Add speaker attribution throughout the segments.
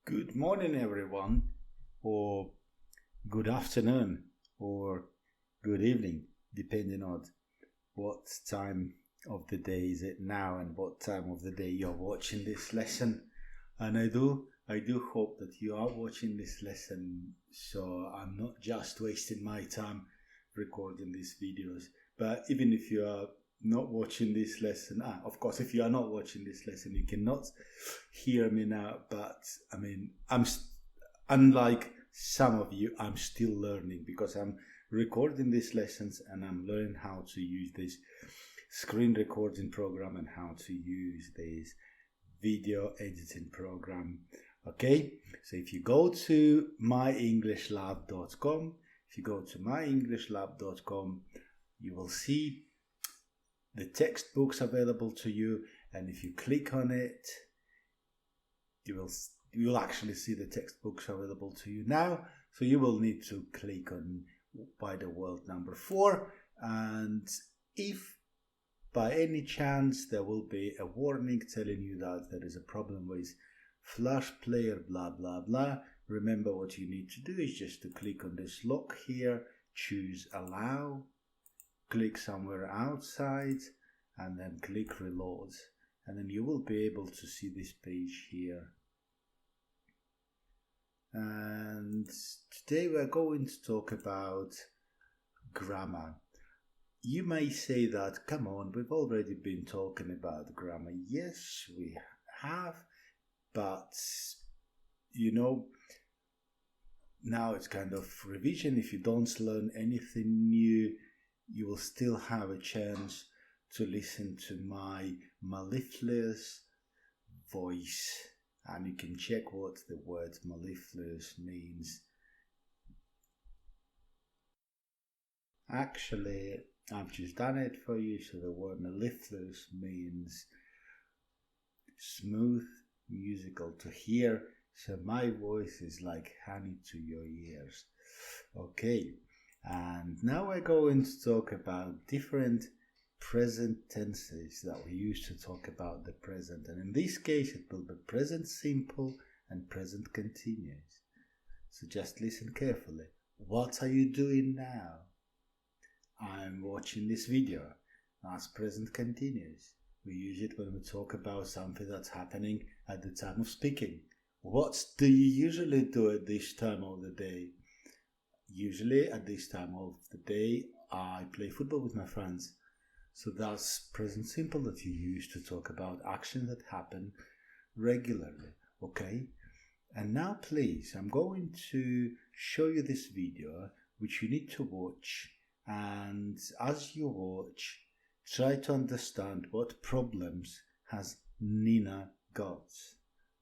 Speaker 1: Good morning, everyone, or good afternoon, or good evening, depending on what time of the day is it now and what time of the day you're watching this lesson. And I do hope that you are watching this lesson, so I'm not just wasting my time recording these videos. But even if you are not watching this lesson, of course, if you are not watching this lesson, you cannot hear me now. But I mean, unlike some of you, I'm still learning because I'm recording these lessons and I'm learning how to use this screen recording program and how to use this video editing program. Okay, so if you go to myenglish.com, you will see the textbooks available to you, and if you click on it, you'll actually see the textbooks available to you now. So you will need to click on By the World number 4, and if by any chance there will be a warning telling you that there is a problem with Flash Player blah blah blah, remember what you need to do is just to click on this lock here, choose Allow, click somewhere outside, and then click Reload, and then you will be able to see this page here. And today we're going to talk about grammar. You may say that, come on, we've already been talking about grammar. Yes, we have, but now it's kind of revision. If you don't learn anything new, you will still have a chance to listen to my mellifluous voice, and you can check what the word mellifluous means. Actually, I've just done it for you. So the word mellifluous means smooth, musical to hear. So my voice is like honey to your ears. Okay, and now we're going to talk about different present tenses that we use to talk about the present. And in this case, it will be present simple and present continuous. So just listen carefully. What are you doing now? I'm watching this video. That's present continuous. We use it when we talk about something that's happening at the time of speaking. What do you usually do at this time of the day? Usually at this time of the day, I play football with my friends. So that's present simple that you use to talk about actions that happen regularly. Okay? And now please, I'm going to show you this video which you need to watch. And as you watch, try to understand what problems has Nina got.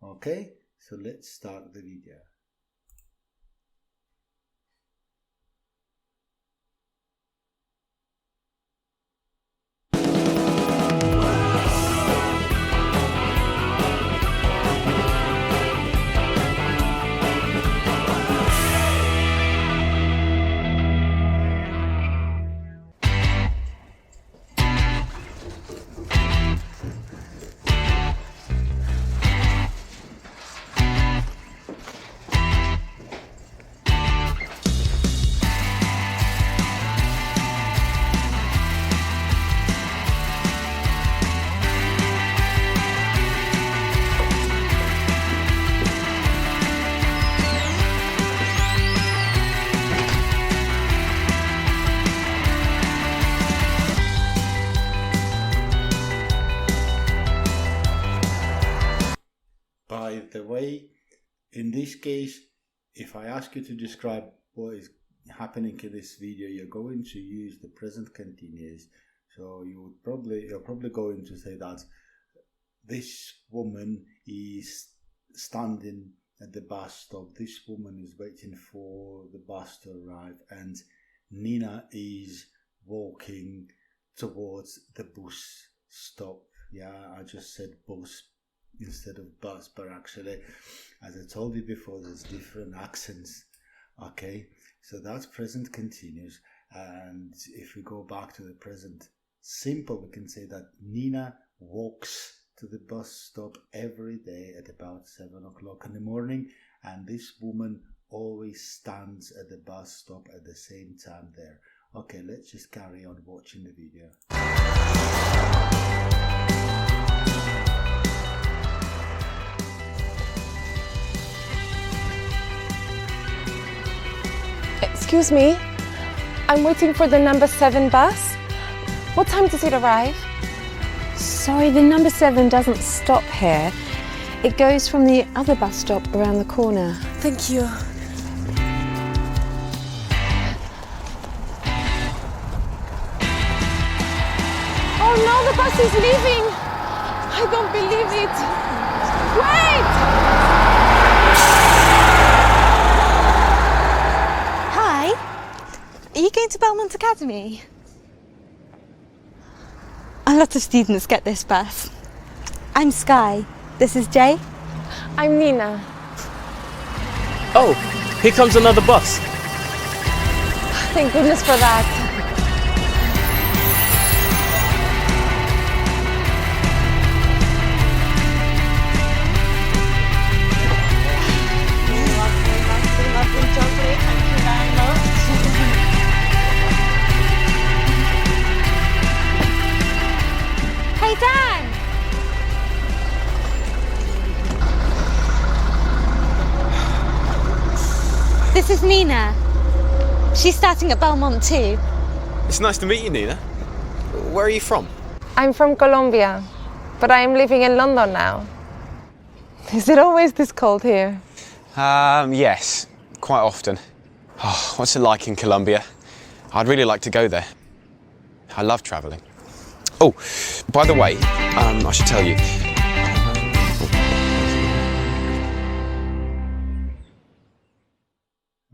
Speaker 1: Okay? So let's start the video. By the way, in this case, if I ask you to describe what is happening in this video, you're going to use the present continuous. So you're probably going to say that this woman is standing at the bus stop, this woman is waiting for the bus to arrive, and Nina is walking towards the bus stop. Yeah, I just said bus instead of bus, but actually, as I told you before, there's different accents. Okay, so that's present continuous. And if we go back to the present simple, we can say that Nina walks to the bus stop every day at about 7 o'clock in the morning, and this woman always stands at the bus stop at the same time there. Okay, let's just carry on watching the video.
Speaker 2: Excuse me, I'm waiting for the number 7 bus. What time does it arrive?
Speaker 3: Sorry, the number 7 doesn't stop here. It goes from the other bus stop around the corner.
Speaker 2: Thank you. Oh no, the bus is leaving! I don't believe it! Wait!
Speaker 3: Hi, are you going to Belmont Academy? A lot of students get this bus. I'm Sky. This is Jay.
Speaker 2: I'm Nina.
Speaker 4: Oh, here comes another bus.
Speaker 2: Thank goodness for that.
Speaker 3: Hey, Dan! This is Nina. She's starting at Belmont too.
Speaker 4: It's nice to meet you, Nina. Where are you from?
Speaker 2: I'm from Colombia, but I am living in London now. Is it always this cold here?
Speaker 4: Yes, quite often. Oh, what's it like in Colombia? I'd really like to go there. I love travelling. Oh, by the way, I should tell you.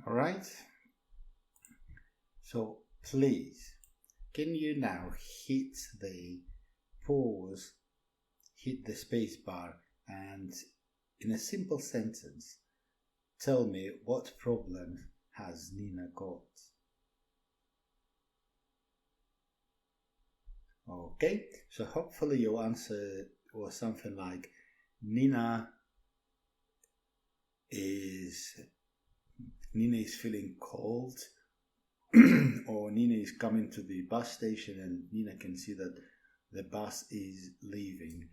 Speaker 1: All right. So please, can you now hit the pause, hit the space bar, and in a simple sentence, tell me what problem has Nina got? Okay, so hopefully your answer was something like Nina is feeling cold, or Nina is coming to the bus station and Nina can see that the bus is leaving.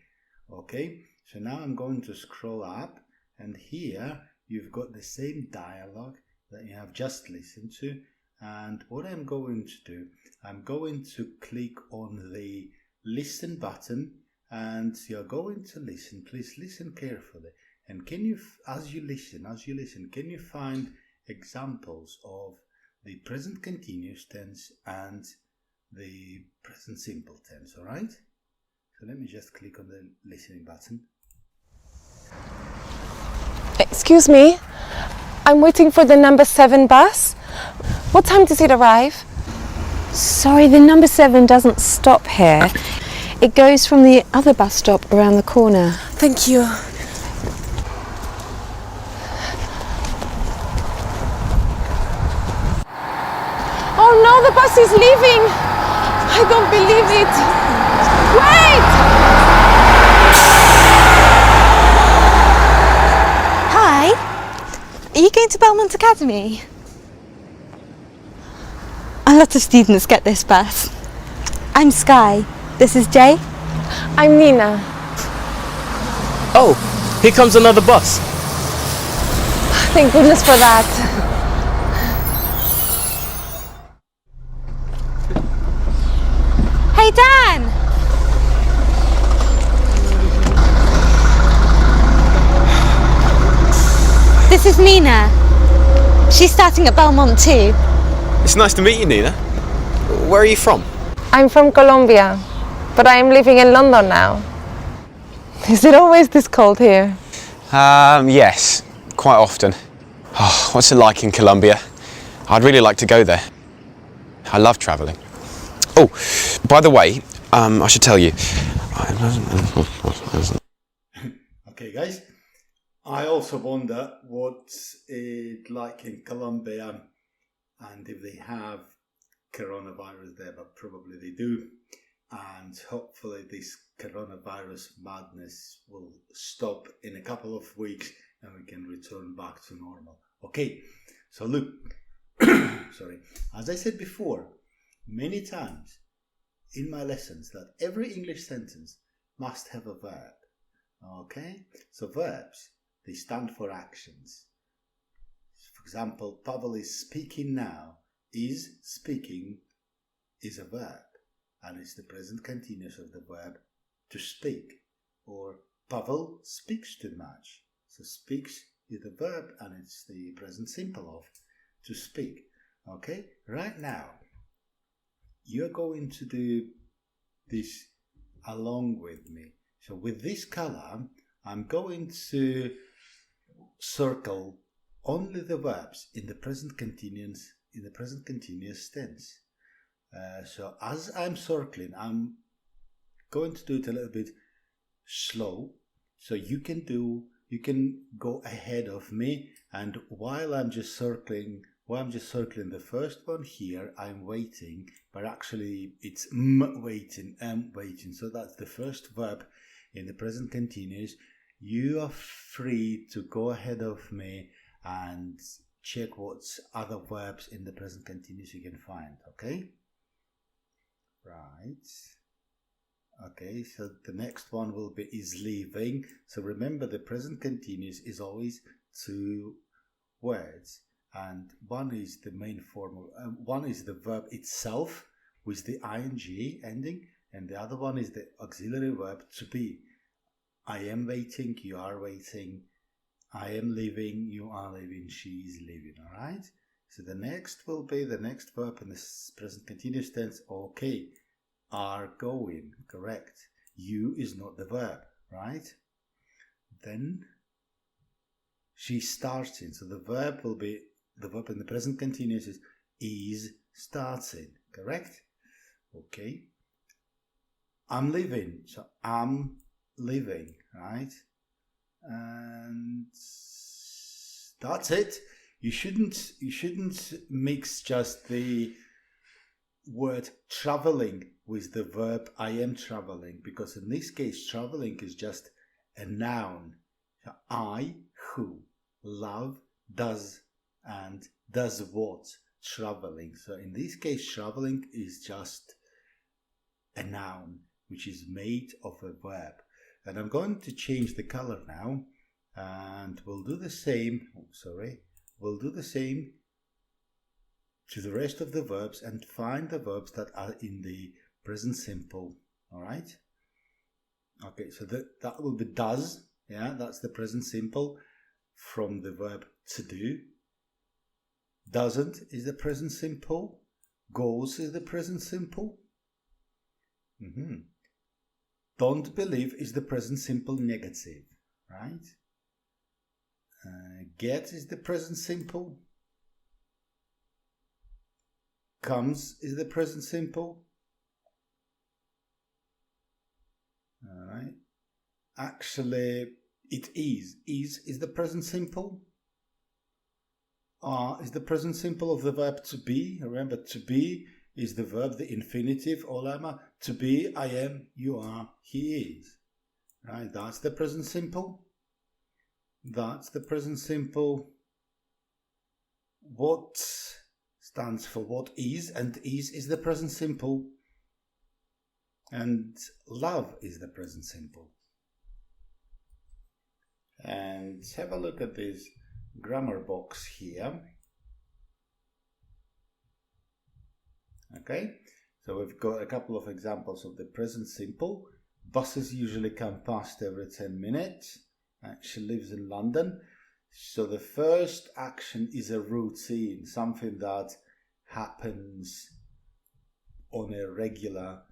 Speaker 1: Okay, so now I'm going to scroll up, and here you've got the same dialogue that you have just listened to. And what I'm going to do, I'm going to click on the listen button, and you're going to listen. Please listen carefully. And can you, as you listen, can you find examples of the present continuous tense and the present simple tense, all right? So let me just click on the listening button.
Speaker 2: Excuse me, I'm waiting for the number 7 bus. What time does it arrive?
Speaker 3: Sorry, the number 7 doesn't stop here. It goes from the other bus stop around the corner.
Speaker 2: Thank you. Oh no, the bus is leaving! I don't believe it! Wait!
Speaker 3: Hi, are you going to Belmont Academy? A lot of students get this bus. I'm Sky. This is Jay.
Speaker 2: I'm Nina.
Speaker 4: Oh, here comes another bus.
Speaker 2: Thank goodness for that.
Speaker 3: Hey, Dan! This is Nina. She's starting at Belmont too.
Speaker 4: It's nice to meet you, Nina. Where are you from?
Speaker 2: I'm from Colombia, but I am living in London now. Is it always this cold here?
Speaker 4: Yes, quite often. Oh, what's it like in Colombia? I'd really like to go there. I love travelling. Oh, by the way, I should tell you.
Speaker 1: Okay, guys. I also wonder what's it like in Colombia, and if they have coronavirus there, but probably they do. and hopefully this coronavirus madness will stop in a couple of weeks and we can return back to normal. Okay, so look, sorry, as I said before many times in my lessons, that every English sentence must have a verb. Okay, so verbs, they stand for actions. For example, Pavel is speaking now. Is speaking is a verb, and it's the present continuous of the verb to speak. Or Pavel speaks too much. So speaks is the verb, and it's the present simple of to speak. Okay, right now you're going to do this along with me. So with this color, I'm going to circle only the verbs in the present continuous tense. So as I'm circling, I'm going to do it a little bit slow, so you can go ahead of me, and while I'm just circling the first one here, I'm waiting, but actually it's waiting, waiting. So that's the first verb in the present continuous. You are free to go ahead of me and check what other verbs in the present continuous you can find. Okay? Right. Okay, so the next one will be is leaving. So remember, the present continuous is always two words, and one is the main form of, one is the verb itself with the ing ending, and the other one is the auxiliary verb to be. I am waiting, you are waiting. I am leaving, you are leaving, she is leaving. All right. So the next will be the next verb in the present continuous tense. Okay, are going, correct. You is not the verb, right? Then she's starting. So the verb will be, the verb in the present continuous is starting, correct? Okay. I'm leaving. So I'm leaving, right? And that's it. You shouldn't mix just the word traveling with the verb I am traveling, because in this case traveling is just a noun. So I, who, love, does, and does what, traveling. So in this case traveling is just a noun which is made of a verb. And I'm going to change the color now, and we'll do the same, we'll do the same to the rest of the verbs and find the verbs that are in the present simple. All right? Okay, so that will be does, yeah, that's the present simple from the verb to do. Doesn't is the present simple. Goes is the present simple. Don't believe is the present simple negative, right? Get is the present simple. Comes is the present simple. All right. Actually, it is. Is the present simple. Are is the present simple of the verb to be. Remember, to be is the verb, the infinitive, olama. To be, I am, you are, he is. Right, that's the present simple. That's the present simple. What stands for what is, and is the present simple. And love is the present simple. And have a look at this grammar box here. Okay, so we've got a couple of examples of the present simple. Buses usually come past every 10 minutes. She lives in London. So the first action is a routine, something that happens on a regular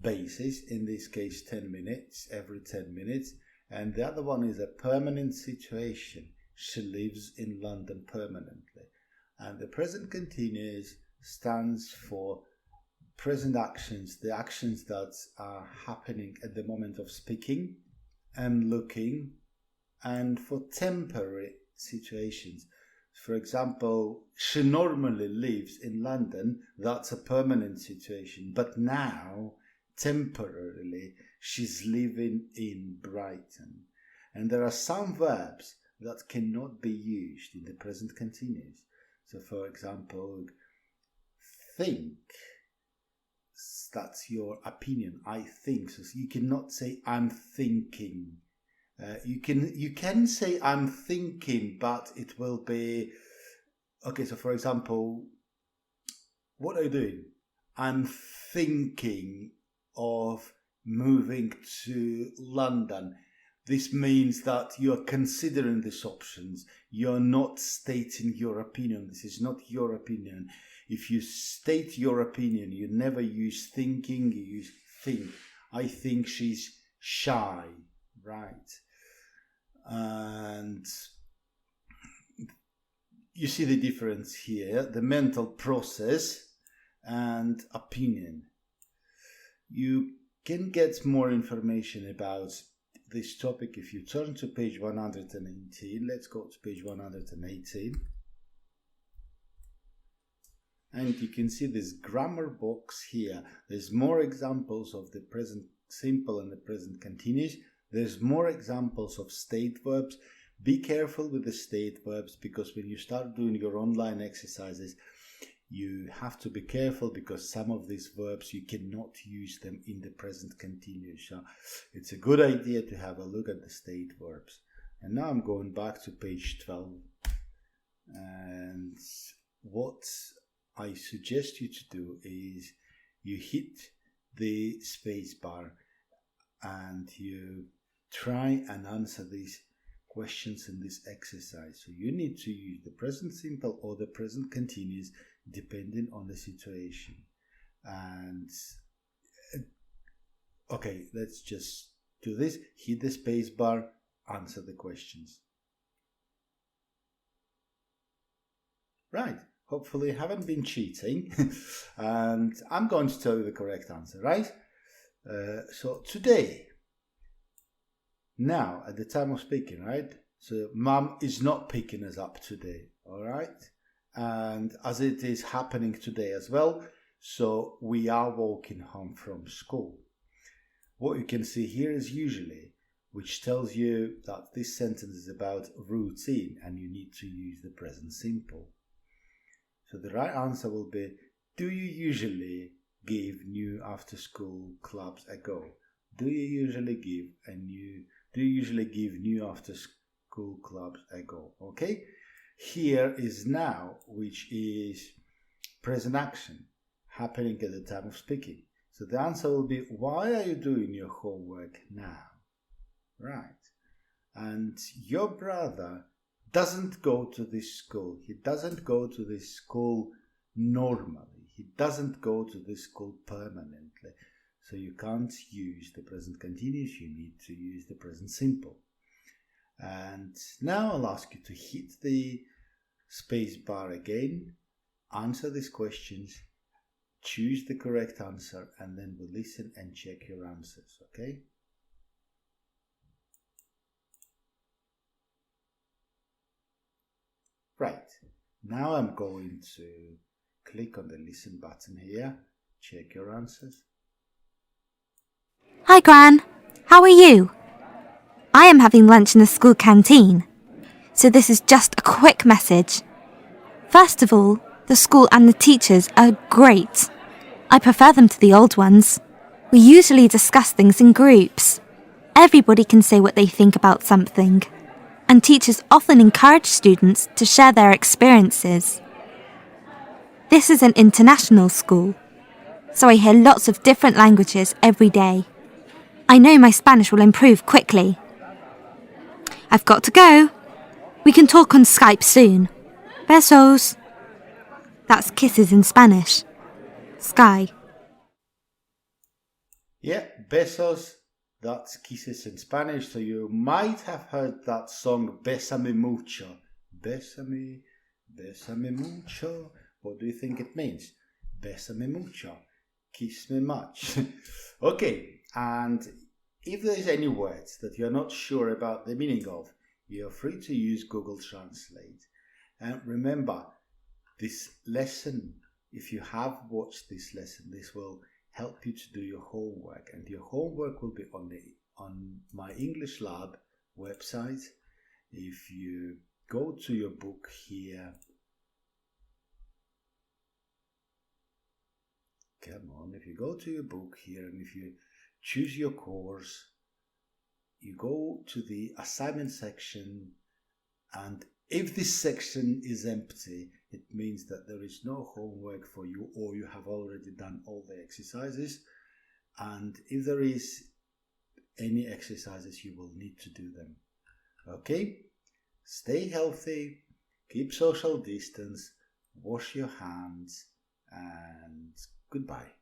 Speaker 1: basis, in this case 10 minutes, every 10 minutes. And the other one is a permanent situation. She lives in London permanently. And the present continuous stands for present actions, the actions that are happening at the moment of speaking and looking, and for temporary situations. For example, she normally lives in London, that's a permanent situation, but now temporarily. She's living in Brighton. And there are some verbs that cannot be used in the present continuous. So, for example, think. That's your opinion. I think. So you cannot say I'm thinking. You can say I'm thinking, but it will be okay. So, for example, what are you doing? I'm thinking of moving to London. This means that you're considering these options. You're not stating your opinion. This is not your opinion. If you state your opinion, you never use thinking, you use think. I think she's shy, right? And you see the difference here, the mental process and opinion. You can get more information about this topic if you turn to page 118. Let's go to page 118. And you can see this grammar box here. There's more examples of the present simple and the present continuous. There's more examples of state verbs. Be careful with the state verbs, because when you start doing your online exercises, you have to be careful, because some of these verbs you cannot use them in the present continuous. So it's a good idea to have a look at the state verbs. And now I'm going back to page 12. And what I suggest you to do is you hit the space bar and you try and answer these questions in this exercise. So you need to use the present simple or the present continuous depending on the situation. And okay, let's just do this. Hit the space bar, answer the questions. Right. Hopefully I haven't been cheating. And I'm going to tell you the correct answer, right? So today, now at the time of speaking, right? So mom is not picking us up today, all right? And as it is happening today as well, so we are walking home from school. What you can see here is usually, which tells you that this sentence is about routine and you need to use the present simple. So the right answer will be, do you usually give new after school clubs a go? Do you usually give new after school clubs a go? Okay? Here is now, which is present action happening at the time of speaking. So the answer will be, why are you doing your homework now? Right. And your brother doesn't go to this school. He doesn't go to this school normally. He doesn't go to this school permanently. So you can't use the present continuous. You need to use the present simple. And now I'll ask you to hit the space bar again, answer these questions, choose the correct answer, and then we'll listen and check your answers, okay? Right, now I'm going to click on the listen button here, check your answers.
Speaker 5: Hi Gran, how are you? I am having lunch in the school canteen, so this is just a quick message. First of all, the school and the teachers are great. I prefer them to the old ones. We usually discuss things in groups. Everybody can say what they think about something. And teachers often encourage students to share their experiences. This is an international school, so I hear lots of different languages every day. I know my Spanish will improve quickly. I've got to go. We can talk on Skype soon. Besos. That's kisses in Spanish. Sky.
Speaker 1: Yeah, besos. That's kisses in Spanish, so you might have heard that song Bésame mucho. Bésame, bésame mucho. What do you think it means? Bésame mucho. Kiss me much. Okay, and if there's any words that you're not sure about the meaning of, you're free to use Google Translate. And remember, this lesson, if you have watched this lesson, this will help you to do your homework, and your homework will be on my English Lab website. If you go to your book here, if you go to your book here and if you choose your course, you go to the assignment section, and if this section is empty, it means that there is no homework for you, or you have already done all the exercises. And if there is any exercises, you will need to do them. Okay? Stay healthy, keep social distance, wash your hands, and goodbye.